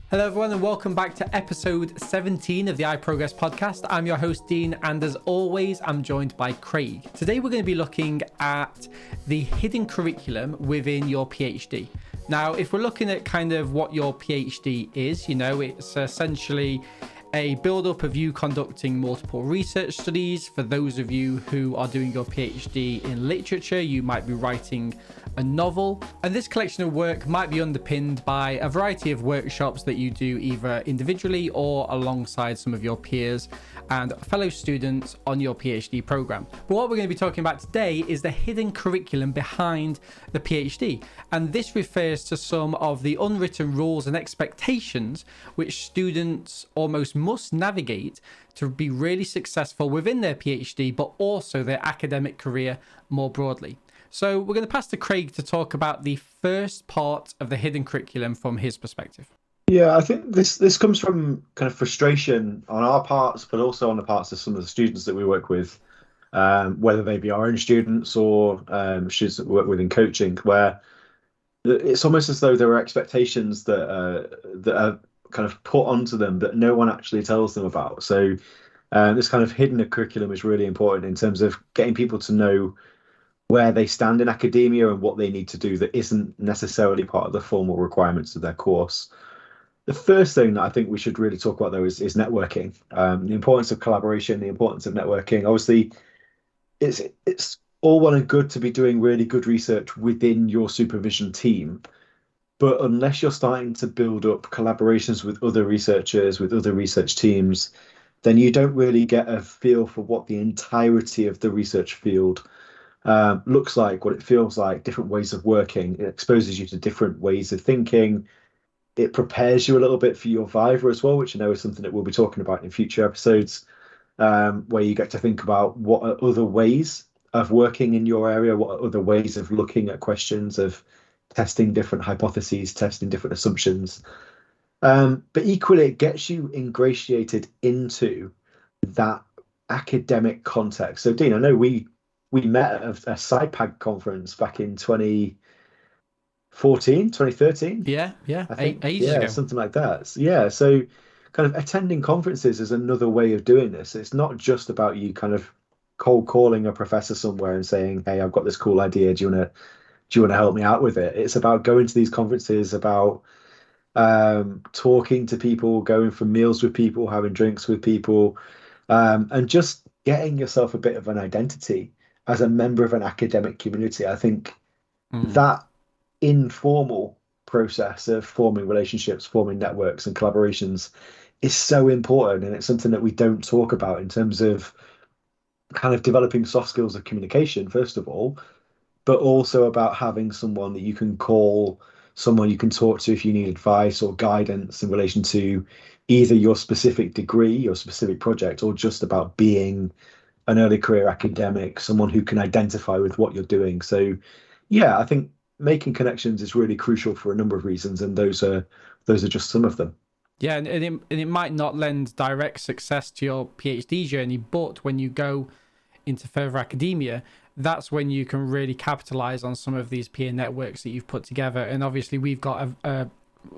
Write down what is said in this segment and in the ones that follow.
Hello everyone and welcome back to episode 17 of the iProgress podcast. I'm your host Dean, and as always I'm joined by Craig. Today we're going to be looking at the hidden curriculum within your PhD. Now if we're looking at kind of what your PhD is, it's essentially a build-up of you conducting multiple research studies. For those of you who are doing your PhD in literature, you might be writing a novel, and this collection of work might be underpinned by a variety of workshops that you do either individually or alongside some of your peers and fellow students on your PhD program. But what we're going to be talking about today is the hidden curriculum behind the PhD, and this refers to some of the unwritten rules and expectations which students almost must navigate to be really successful within their PhD, but also their academic career more broadly. So we're going to pass to Craig to talk about the first part of the hidden curriculum from his perspective. Yeah, I think this comes from kind of frustration on our parts, but also on the parts of some of the students that we work with, whether they be our own students or students that we work with in coaching, where it's almost as though there are expectations that are kind of put onto them that no one actually tells them about. So this kind of hidden curriculum is really important in terms of getting people to know where they stand in academia and what they need to do that isn't necessarily part of the formal requirements of their course. The first thing that I think we should really talk about, though, is networking. The importance of collaboration, the importance of networking. Obviously, it's all well and good to be doing really good research within your supervision team, but unless you're starting to build up collaborations with other researchers, with other research teams, then you don't really get a feel for what the entirety of the research field looks like, what it feels like, different ways of working. It exposes you to different ways of thinking. It prepares you a little bit for your Viva as well, which I know is something that we'll be talking about in future episodes, where you get to think about what are other ways of working in your area, what are other ways of looking at questions, of testing different hypotheses, testing different assumptions. But equally, it gets you ingratiated into that academic context. So, Dean, I know we met at a SciPag conference back in 2013. Yeah, I think. ages ago. Something like that. So kind of attending conferences is another way of doing this. It's not just about you kind of cold calling a professor somewhere and saying, hey, I've got this cool idea, do you want to help me out with it? It's about going to these conferences, about talking to people, going for meals with people, having drinks with people, and just getting yourself a bit of an identity as a member of an academic community. I think that informal process of forming relationships, forming networks and collaborations is so important. And it's something that we don't talk about in terms of kind of developing soft skills of communication, first of all, but also about having someone that you can call, someone you can talk to if you need advice or guidance in relation to either your specific degree, your specific project, or just about being an early career academic, someone who can identify with what you're doing. So yeah, I think making connections is really crucial for a number of reasons, and those are just some of them. Yeah, and it might not lend direct success to your PhD journey, but when you go into further academia, that's when you can really capitalize on some of these peer networks that you've put together. And obviously we've got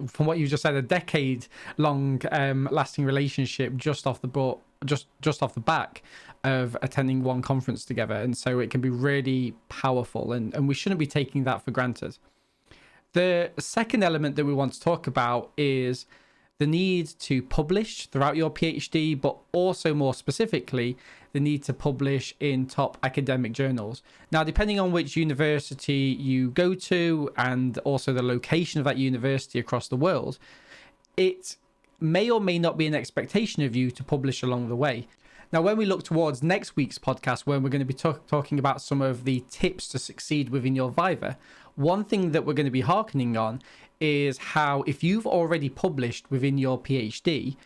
from what you just said, a decade-long lasting relationship just off the back of attending one conference together, and so it can be really powerful, and we shouldn't be taking that for granted. The second element that we want to talk about is the need to publish throughout your PhD, but also more specifically, the need to publish in top academic journals. Now, depending on which university you go to and also the location of that university across the world, it may or may not be an expectation of you to publish along the way. Now, when we look towards next week's podcast, when we're going to be talking about some of the tips to succeed within your Viva, one thing that we're going to be hearkening on is how if you've already published within your PhD,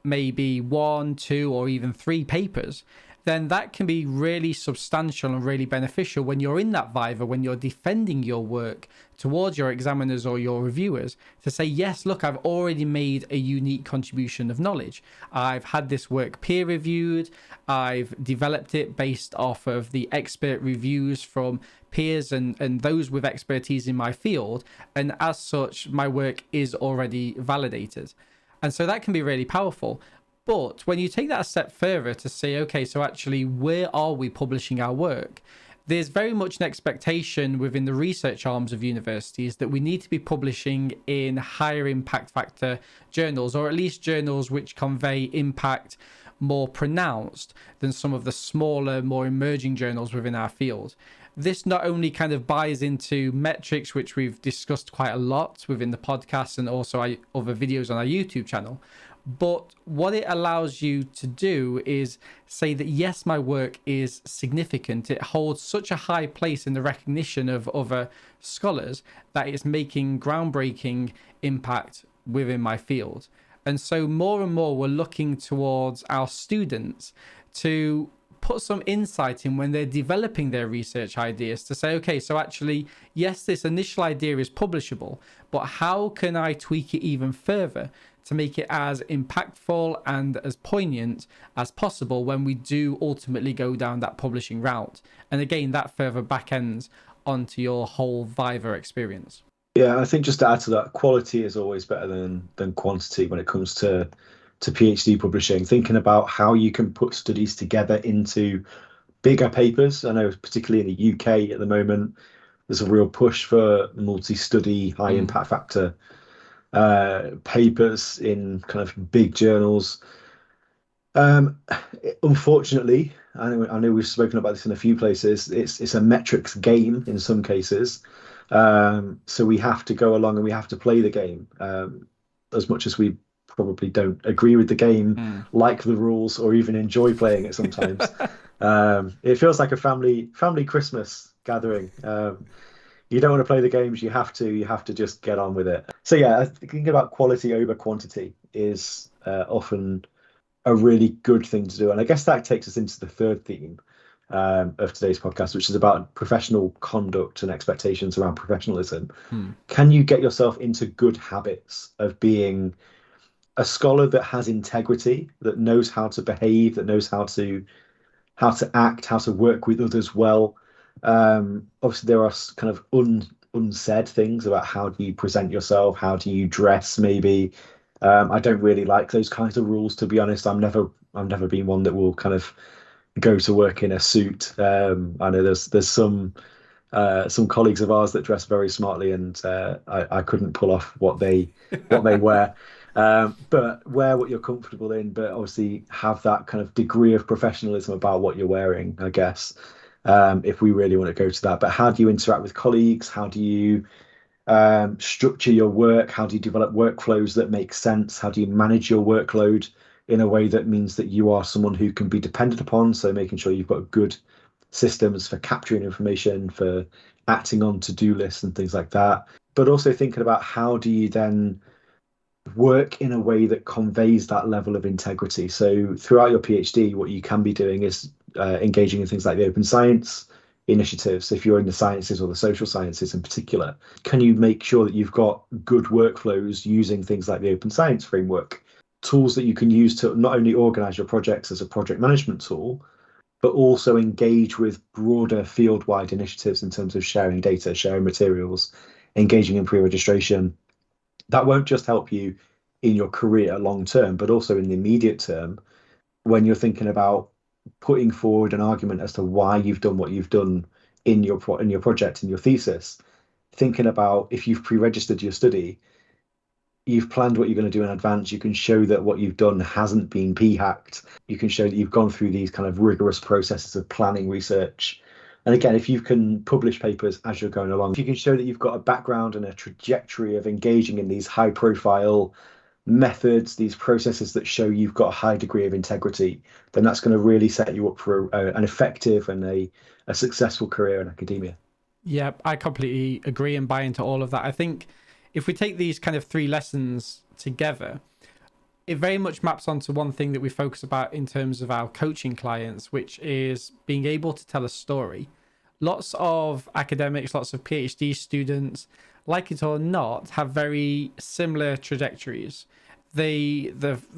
maybe 1, 2, or even 3 papers, then that can be really substantial and really beneficial when you're in that Viva, when you're defending your work towards your examiners or your reviewers, to say, yes, look, I've already made a unique contribution of knowledge. I've had this work peer reviewed. I've developed it based off of the expert reviews from peers and those with expertise in my field. And as such, my work is already validated. And so that can be really powerful. But when you take that a step further to say, okay, so actually, where are we publishing our work? There's very much an expectation within the research arms of universities that we need to be publishing in higher impact factor journals, or at least journals which convey impact more pronounced than some of the smaller, more emerging journals within our field. This not only kind of buys into metrics, which we've discussed quite a lot within the podcast and also other videos on our YouTube channel, but what it allows you to do is say that, yes, my work is significant. It holds such a high place in the recognition of other scholars that it's making groundbreaking impact within my field. And so more and more we're looking towards our students to put some insight in when they're developing their research ideas to say, okay, so actually, yes, this initial idea is publishable, but how can I tweak it even further to make it as impactful and as poignant as possible when we do ultimately go down that publishing route? And again, that further back ends onto your whole Viva experience. Yeah, I think just to add to that, quality is always better than quantity when it comes to PhD publishing. Thinking about how you can put studies together into bigger papers. I know particularly in the UK at the moment, there's a real push for multi-study, high impact factor papers in kind of big journals. Unfortunately, I know we've spoken about this in a few places. It's a metrics game in some cases. So we have to go along and we have to play the game. As much as we probably don't agree with the game, like the rules, or even enjoy playing it sometimes. It feels like a family Christmas gathering. You don't want to play the games, you have to just get on with it. So yeah, thinking about quality over quantity is often a really good thing to do. And I guess that takes us into the third theme of today's podcast, which is about professional conduct and expectations around professionalism. Can you get yourself into good habits of being a scholar that has integrity, that knows how to behave, that knows how to act, how to work with others well? Obviously, there are kind of unsaid things about how do you present yourself, how do you dress, maybe. I don't really like those kinds of rules, to be honest. I've never been one that will kind of go to work in a suit. I know there's some colleagues of ours that dress very smartly, and I couldn't pull off what they wear. But wear what you're comfortable in, but obviously have that kind of degree of professionalism about what you're wearing, I guess, if we really want to go to that. But how do you interact with colleagues? How do you structure your work? How do you develop workflows that make sense? How do you manage your workload in a way that means that you are someone who can be depended upon? So making sure you've got good systems for capturing information, for acting on to-do lists and things like that. But also thinking about how do you then work in a way that conveys that level of integrity. So throughout your PhD, what you can be doing is engaging in things like the open science initiatives. If you're in the sciences or the social sciences in particular, can you make sure that you've got good workflows using things like the open science framework, tools that you can use to not only organize your projects as a project management tool, but also engage with broader field-wide initiatives in terms of sharing data, sharing materials, engaging in pre-registration. That won't just help you in your career long term, but also in the immediate term when you're thinking about putting forward an argument as to why you've done what you've done in your project, in your thesis. Thinking about if you've pre-registered your study, you've planned what you're going to do in advance, you can show that what you've done hasn't been p-hacked. You can show that you've gone through these kind of rigorous processes of planning research. And again, if you can publish papers as you're going along, if you can show that you've got a background and a trajectory of engaging in these high profile methods, these processes that show you've got a high degree of integrity, then that's going to really set you up for an effective and a successful career in academia. Yeah, I completely agree and buy into all of that. I think if we take these kind of three lessons together, it very much maps onto one thing that we focus about in terms of our coaching clients, which is being able to tell a story. Lots of academics, lots of PhD students, like it or not, have very similar trajectories. The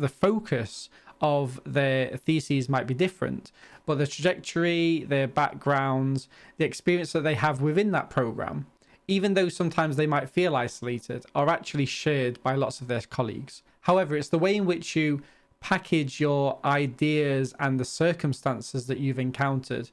focus of their theses might be different, but the trajectory, their backgrounds, the experience that they have within that program even though sometimes they might feel isolated, are actually shared by lots of their colleagues. However, it's the way in which you package your ideas and the circumstances that you've encountered.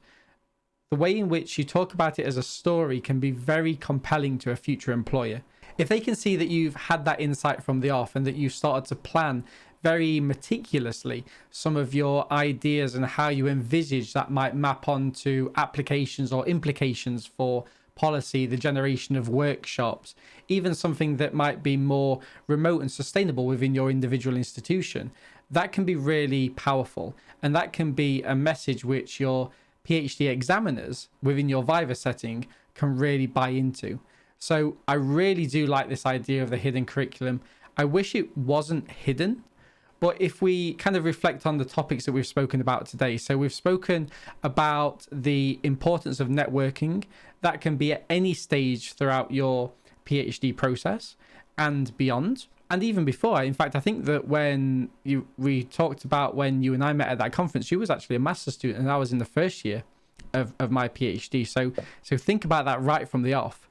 The way in which you talk about it as a story can be very compelling to a future employer. If they can see that you've had that insight from the off and that you've started to plan very meticulously some of your ideas and how you envisage that might map onto applications or implications for policy, the generation of workshops, even something that might be more remote and sustainable within your individual institution, that can be really powerful. And that can be a message which your PhD examiners within your Viva setting can really buy into. So I really do like this idea of the hidden curriculum. I wish it wasn't hidden, but if we kind of reflect on the topics that we've spoken about today, so we've spoken about the importance of networking. That can be at any stage throughout your PhD process and beyond, and even before. In fact, I think that when we talked about when you and I met at that conference, you was actually a master's student and I was in the first year of my PhD. So think about that right from the off.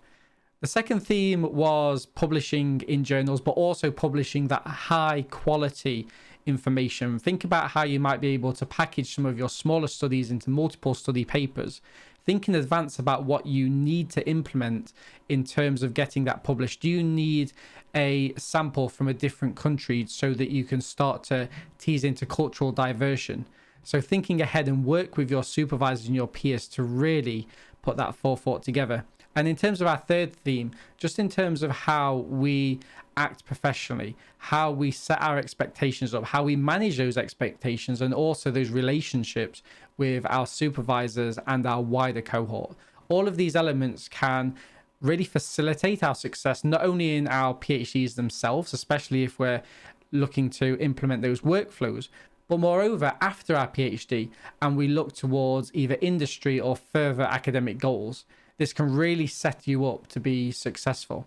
The second theme was publishing in journals, but also publishing that high quality information. Think about how you might be able to package some of your smaller studies into multiple study papers. Think in advance about what you need to implement in terms of getting that published. Do you need a sample from a different country so that you can start to tease into cultural diversion? So thinking ahead and work with your supervisors and your peers to really put that forethought together. And in terms of our third theme, just in terms of how we act professionally, how we set our expectations up, how we manage those expectations, and also those relationships with our supervisors and our wider cohort. All of these elements can really facilitate our success, not only in our PhDs themselves, especially if we're looking to implement those workflows, but moreover, after our PhD, and we look towards either industry or further academic goals, this can really set you up to be successful.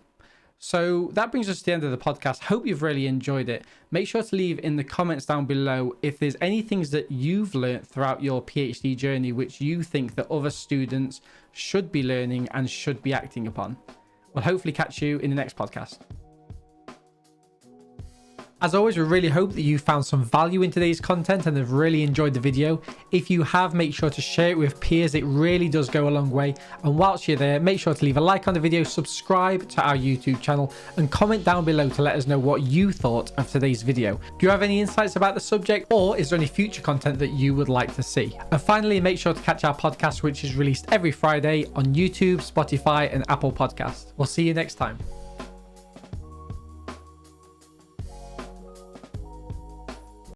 So that brings us to the end of the podcast. Hope you've really enjoyed it. Make sure to leave in the comments down below if there's any things that you've learned throughout your PhD journey which you think that other students should be learning and should be acting upon. We'll hopefully catch you in the next podcast. As always, we really hope that you found some value in today's content and have really enjoyed the video. If you have, make sure to share it with peers. It really does go a long way. And whilst you're there, make sure to leave a like on the video, subscribe to our YouTube channel, and comment down below to let us know what you thought of today's video. Do you have any insights about the subject, or is there any future content that you would like to see? And finally, make sure to catch our podcast, which is released every Friday on YouTube, Spotify, and Apple Podcasts. We'll see you next time.